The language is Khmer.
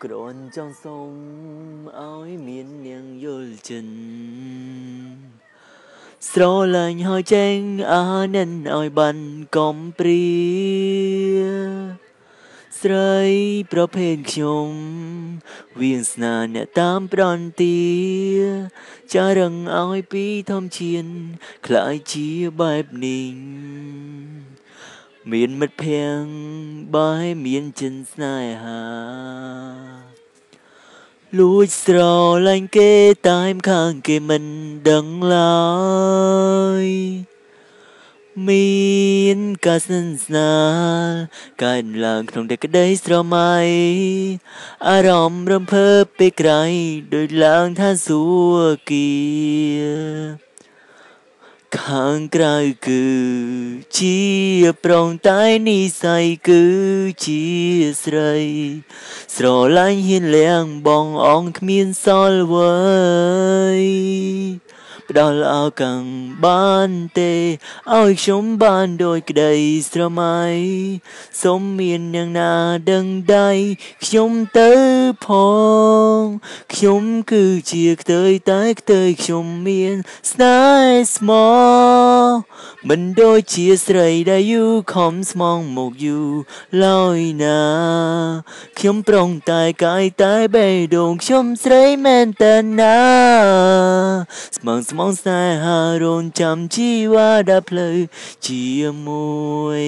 ក្រនចង់សុំឲ្យមាននាងយល់ចិនស្រលាញ់ហើយចេញអានិនឲ្យបានកំព្រាស្រីប្រភេទខ្ញុំវាងស្នាអ្នកតាមប្រន់ទាចារឹងឲ្យពីធម្មជាតិខ្លាយជាបែបនេះមានមិត្តភក្តិបែរមានចិនស្នេហាលួចស្រឡាញ់គេតែមខាងគេមិនដឹងឡើយមានការស្និទ្ធស្នាលកើតឡើងក្នុងតែក្តីស្រមៃអារម្មណ៍រំភើបពេលក្រៃដូចឡើងថាសួគ៌ខាងក្រៅគឺជាប្រុងតែនិស័យគឺជាស្រីស្រឡាញ់ហ៊ានលះបងអងគ្មានសល់អ្វីផ្ដល់ឱកាសបានទេឲ្យខ្ញុំបានដូចក្តីស្រមៃសូមមានយ៉ាងណាដឹងដៃខ្ញុំទៅផងខ្ញុំគឺជាខ្ទើយតែខ្ទើយខ្ញុំមានស្នេហ៍ស្មោះមិនដូចជាស្រីដែលយូរខំស្មងមកយូរឡើយណាខ្ញុំប្រុងតែកាយតែបេះដូងខ្ញុំស្រីមែនតើណាស្មងស្នេហារនចាំជីវ៉ាដល់ផ្លូវជាមួយ